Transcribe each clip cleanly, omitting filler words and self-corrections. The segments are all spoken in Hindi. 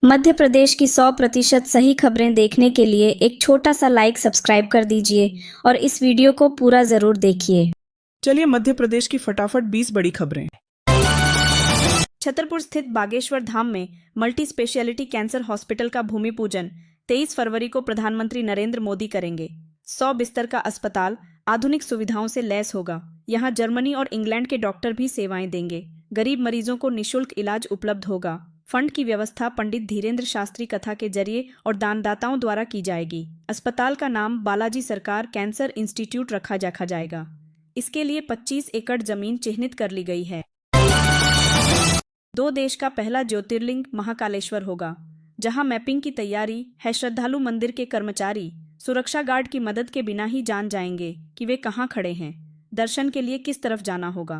मध्य प्रदेश की 100% सही खबरें देखने के लिए एक छोटा सा लाइक सब्सक्राइब कर दीजिए और इस वीडियो को पूरा जरूर देखिए। चलिए मध्य प्रदेश की फटाफट 20 बड़ी खबरें। छतरपुर स्थित बागेश्वर धाम में मल्टी स्पेशलिटी कैंसर हॉस्पिटल का भूमि पूजन 23 फरवरी को प्रधानमंत्री नरेंद्र मोदी करेंगे। 100 बिस्तर का अस्पताल आधुनिक सुविधाओं से लैस होगा। यहां जर्मनी और इंग्लैंड के डॉक्टर भी सेवाएं देंगे। गरीब मरीजों को निःशुल्क इलाज उपलब्ध होगा। फंड की व्यवस्था पंडित धीरेन्द्र शास्त्री कथा के जरिए और दानदाताओं द्वारा की जाएगी। अस्पताल का नाम बालाजी सरकार कैंसर इंस्टीट्यूट रखा जाएगा। इसके लिए 25 एकड़ जमीन चिन्हित कर ली गई है। दो देश का पहला ज्योतिर्लिंग महाकालेश्वर होगा, जहां मैपिंग की तैयारी है। श्रद्धालु मंदिर के कर्मचारी सुरक्षा गार्ड की मदद के बिना ही जान जाएंगे कि वे कहां खड़े हैं। दर्शन के लिए किस तरफ जाना होगा,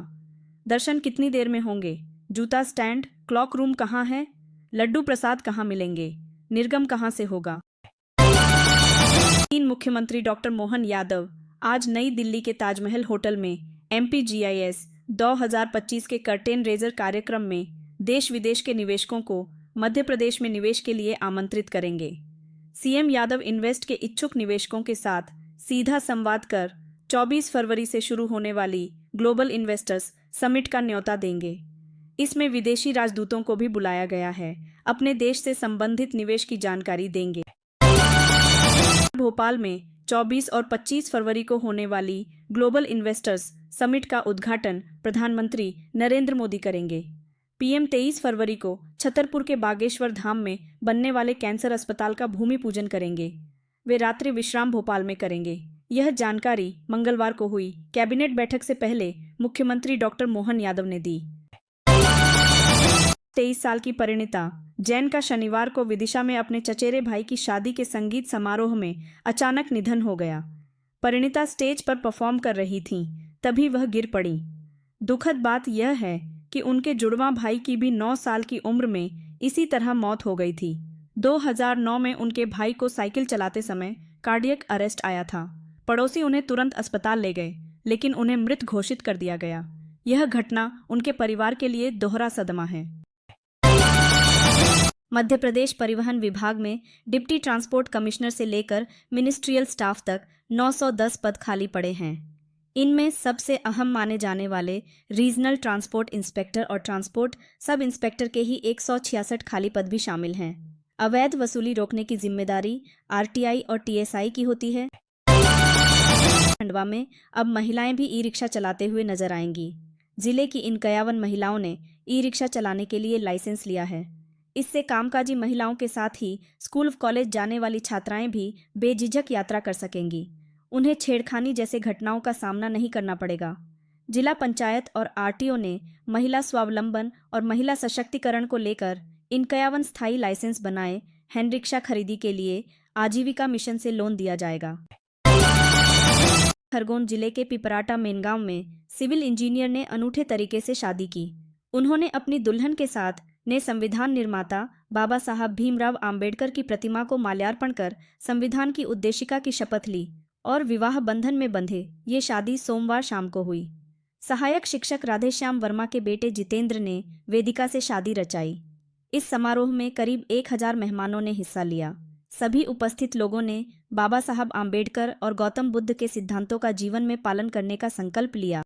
दर्शन कितनी देर में होंगे, जूता स्टैंड, क्लॉक रूम कहां है, लड्डू प्रसाद कहां मिलेंगे, निर्गम कहां से होगा। मुख्यमंत्री डॉक्टर मोहन यादव आज नई दिल्ली के ताजमहल होटल में MPGIS 2025 के कर्टेन रेजर कार्यक्रम में देश विदेश के निवेशकों को मध्य प्रदेश में निवेश के लिए आमंत्रित करेंगे। CM यादव इन्वेस्ट के इच्छुक निवेशकों के साथ सीधा संवाद कर 24 फरवरी से शुरू होने वाली ग्लोबल इन्वेस्टर्स समिट का न्योता देंगे। इसमें विदेशी राजदूतों को भी बुलाया गया है, अपने देश से संबंधित निवेश की जानकारी देंगे। भोपाल में 24 और 25 फरवरी को होने वाली ग्लोबल इन्वेस्टर्स समिट का उद्घाटन प्रधानमंत्री नरेंद्र मोदी करेंगे। PM 23 फरवरी को छतरपुर के बागेश्वर धाम में बनने वाले कैंसर अस्पताल का भूमि पूजन करेंगे। वे रात्रि विश्राम भोपाल में करेंगे। यह जानकारी मंगलवार को हुई कैबिनेट बैठक से पहले मुख्यमंत्री डॉक्टर मोहन यादव ने दी। 23 साल की परिणीता जैन का शनिवार को विदिशा में अपने चचेरे भाई की शादी के संगीत समारोह में अचानक निधन हो गया। परिणीता स्टेज पर परफॉर्म कर रही थीं, तभी वह गिर पड़ी। दुखद बात यह है कि उनके जुड़वां भाई की भी 9 साल की उम्र में इसी तरह मौत हो गई थी। 2009 में उनके भाई को साइकिल चलाते समय कार्डियक अरेस्ट आया था। पड़ोसी उन्हें तुरंत अस्पताल ले गए, लेकिन उन्हें मृत घोषित कर दिया गया। यह घटना उनके परिवार के लिए दोहरा सदमा है। मध्य प्रदेश परिवहन विभाग में डिप्टी ट्रांसपोर्ट कमिश्नर से लेकर मिनिस्ट्रियल स्टाफ तक 910 पद खाली पड़े हैं। इनमें सबसे अहम माने जाने वाले रीजनल ट्रांसपोर्ट इंस्पेक्टर और ट्रांसपोर्ट सब इंस्पेक्टर के ही 166 खाली पद भी शामिल हैं। अवैध वसूली रोकने की जिम्मेदारी RTI और TSI की होती है। खंडवा में अब महिलाएं भी ई-रिक्शा चलाते हुए नजर आएंगी। जिले की इन 51 महिलाओं ने ई-रिक्शा चलाने के लिए लाइसेंस लिया है। इससे कामकाजी महिलाओं के साथ ही स्कूल कॉलेज जाने वाली छात्राएं भी बेझिझक यात्रा कर सकेंगी। उन्हें छेड़खानी जैसे घटनाओं का सामना नहीं करना पड़ेगा। जिला पंचायत और RTO ने महिला स्वावलंबन और महिला सशक्तिकरण को लेकर इन 51 स्थायी लाइसेंस बनाए। हैंड रिक्शा खरीदी के लिए आजीविका मिशन से लोन दिया जाएगा। खरगोन जिले के पिपराटा मेनगांव में सिविल इंजीनियर ने अनूठे तरीके से शादी की। उन्होंने अपनी दुल्हन के साथ ने संविधान निर्माता बाबा साहब भीमराव आम्बेडकर की प्रतिमा को माल्यार्पण कर संविधान की उद्देशिका की शपथ ली और विवाह बंधन में बंधे। ये शादी सोमवार शाम को हुई। सहायक शिक्षक राधेश्याम वर्मा के बेटे जितेंद्र ने वेदिका से शादी रचाई। इस समारोह में करीब 1000 मेहमानों ने हिस्सा लिया। सभी उपस्थित लोगों ने बाबा साहब आम्बेडकर और गौतम बुद्ध के सिद्धांतों का जीवन में पालन करने का संकल्प लिया।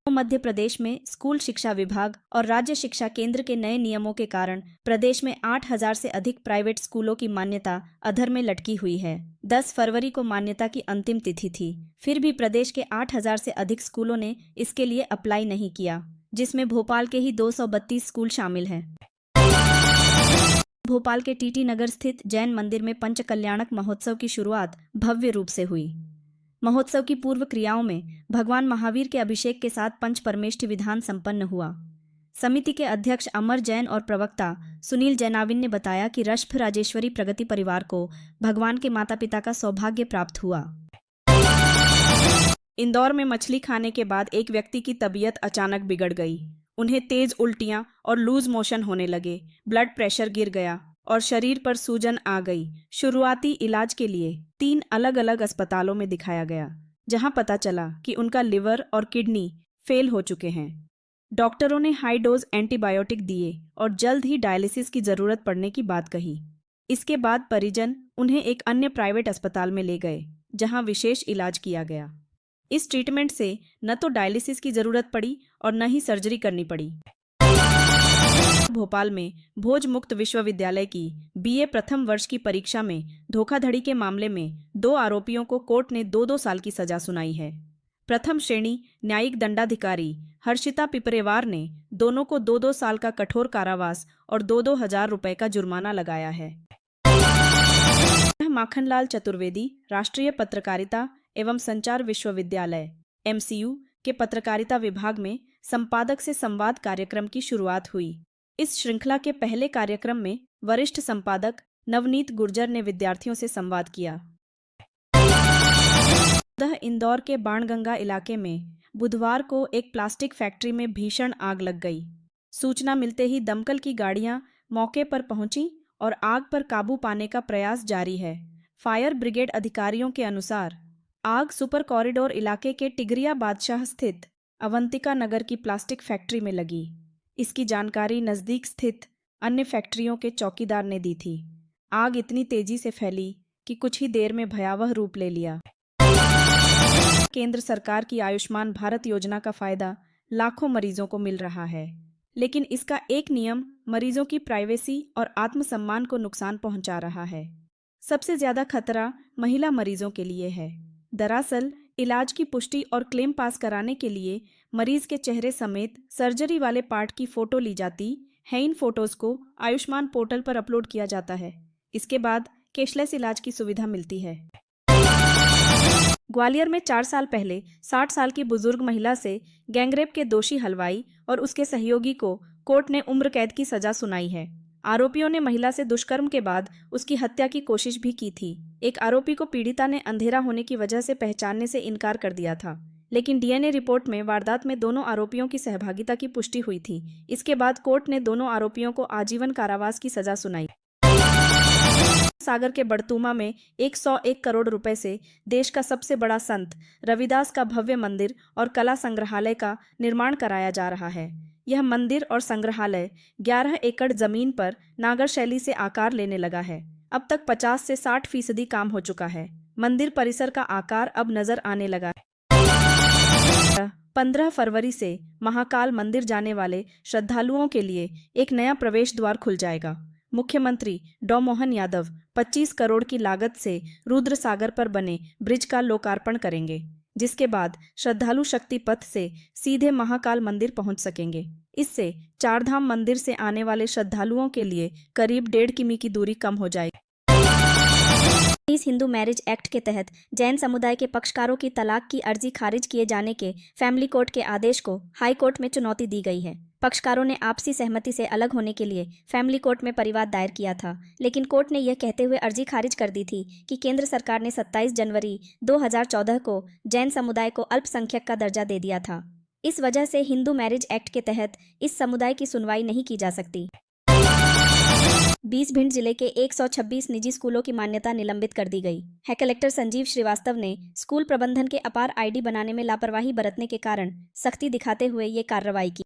मध्य प्रदेश में स्कूल शिक्षा विभाग और राज्य शिक्षा केंद्र के नए नियमों के कारण प्रदेश में 8000 से अधिक प्राइवेट स्कूलों की मान्यता अधर में लटकी हुई है। 10 फरवरी को मान्यता की अंतिम तिथि थी, फिर भी प्रदेश के 8000 से अधिक स्कूलों ने इसके लिए अप्लाई नहीं किया, जिसमें भोपाल के ही 232 स्कूल शामिल हैं। भोपाल के TT नगर स्थित जैन मंदिर में पंचकल्याणक महोत्सव की शुरुआत भव्य रूप से हुई। महोत्सव की पूर्व क्रियाओं में भगवान महावीर के अभिषेक के साथ पंच परमेष्ठि विधान संपन्न हुआ। समिति के अध्यक्ष अमर जैन और प्रवक्ता सुनील जैनाविन ने बताया कि रश्भ राजेश्वरी प्रगति परिवार को भगवान के माता पिता का सौभाग्य प्राप्त हुआ। इंदौर में मछली खाने के बाद एक व्यक्ति की तबीयत अचानक बिगड़ गई। उन्हें तेज उल्टियां और लूज मोशन होने लगे, ब्लड प्रेशर गिर गया और शरीर पर सूजन आ गई। शुरुआती इलाज के लिए 3 अलग अलग अस्पतालों में दिखाया गया, जहां पता चला कि उनका लिवर और किडनी फेल हो चुके हैं। डॉक्टरों ने हाई डोज एंटीबायोटिक दिए और जल्द ही डायलिसिस की जरूरत पड़ने की बात कही। इसके बाद परिजन उन्हें एक अन्य प्राइवेट अस्पताल में ले गए, जहां विशेष इलाज किया गया। इस ट्रीटमेंट से न तो डायलिसिस की जरूरत पड़ी और न ही सर्जरी करनी पड़ी। भोपाल में भोज मुक्त विश्वविद्यालय की बीए प्रथम वर्ष की परीक्षा में धोखाधड़ी के मामले में 2 आरोपियों को कोर्ट ने 2-2 साल की सजा सुनाई है। प्रथम श्रेणी न्यायिक दंडाधिकारी हर्षिता पिपरेवार ने दोनों को 2-2 साल का कठोर कारावास और 2-2 हजार रुपए का जुर्माना लगाया है। माखनलाल चतुर्वेदी राष्ट्रीय पत्रकारिता एवं संचार विश्वविद्यालय MCU के पत्रकारिता विभाग में संपादक से संवाद कार्यक्रम की शुरुआत हुई। इस श्रृंखला के पहले कार्यक्रम में वरिष्ठ संपादक नवनीत गुर्जर ने विद्यार्थियों से संवाद किया। इंदौर के बाणगंगा इलाके में बुधवार को एक प्लास्टिक फैक्ट्री में भीषण आग लग गई। सूचना मिलते ही दमकल की गाड़ियां मौके पर पहुंची और आग पर काबू पाने का प्रयास जारी है। फायर ब्रिगेड अधिकारियों के अनुसार आग सुपर कॉरिडोर इलाके के टिगरिया बादशाह स्थित अवंतिका नगर की प्लास्टिक फैक्ट्री में लगी। इसकी जानकारी नजदीक स्थित अन्य फैक्ट्रियों के चौकीदार ने दी थी। आग इतनी तेजी से फैली कि कुछ ही देर में भयावह रूप ले लिया। केंद्र सरकार की आयुष्मान भारत योजना का फायदा लाखों मरीजों को मिल रहा है, लेकिन इसका एक नियम मरीजों की प्राइवेसी और आत्मसम्मान को नुकसान पहुंचा रहा है। सबसे ज्यादा खतरा महिला मरीजों के लिए है। दरअसल इलाज की पुष्टि और क्लेम पास कराने के लिए मरीज के चेहरे समेत सर्जरी वाले पार्ट की फोटो ली जाती है। इन फोटोज को आयुष्मान पोर्टल पर अपलोड किया जाता है। इसके बाद कैशलेस इलाज की सुविधा मिलती है। ग्वालियर में 4 साल पहले 60 साल की बुजुर्ग महिला से गैंगरेप के दोषी हलवाई और उसके सहयोगी को कोर्ट ने उम्र कैद की सजा सुनाई है। आरोपियों ने महिला से दुष्कर्म के बाद उसकी हत्या की कोशिश भी की थी। एक आरोपी को पीड़िता ने अंधेरा होने की वजह से पहचानने से इनकार कर दिया था, लेकिन डीएनए रिपोर्ट में वारदात में दोनों आरोपियों की सहभागिता की पुष्टि हुई थी। इसके बाद कोर्ट ने दोनों आरोपियों को आजीवन कारावास की सजा सुनाई। सागर के बड़तुमा में 101 करोड़ रुपए से देश का सबसे बड़ा संत रविदास का भव्य मंदिर और कला संग्रहालय का निर्माण कराया जा रहा है। यह मंदिर और संग्रहालय 11 एकड़ जमीन पर नागर शैली से आकार लेने लगा है। अब तक 50 से 60% काम हो चुका है। मंदिर परिसर का आकार अब नजर आने लगा है। 15 फरवरी से महाकाल मंदिर जाने वाले श्रद्धालुओं के लिए एक नया प्रवेश द्वार खुल जाएगा। मुख्यमंत्री डॉ मोहन यादव 25 करोड़ की लागत से रुद्र सागर पर बने ब्रिज का लोकार्पण करेंगे, जिसके बाद श्रद्धालु शक्ति पथ से सीधे महाकाल मंदिर पहुंच सकेंगे। इससे चारधाम मंदिर से आने वाले श्रद्धालुओं के लिए करीब 1.5 किमी की दूरी कम हो जाएगी। इस हिंदू मैरिज एक्ट के तहत जैन समुदाय के पक्षकारों की तलाक की अर्जी खारिज किए जाने के फैमिली कोर्ट के आदेश को हाई कोर्ट में चुनौती दी गई है। पक्षकारों ने आपसी सहमति से अलग होने के लिए फैमिली कोर्ट में परिवाद दायर किया था, लेकिन कोर्ट ने यह कहते हुए अर्जी खारिज कर दी थी कि केंद्र सरकार ने 27 जनवरी 2014 को जैन समुदाय को अल्पसंख्यक का दर्जा दे दिया था। इस वजह से हिंदू मैरिज एक्ट के तहत इस समुदाय की सुनवाई नहीं की जा सकती। भिंड जिले के 126 निजी स्कूलों की मान्यता निलंबित कर दी गई है। कलेक्टर संजीव श्रीवास्तव ने स्कूल प्रबंधन के अपार आईडी बनाने में लापरवाही बरतने के कारण सख्ती दिखाते हुए ये कार्रवाई की।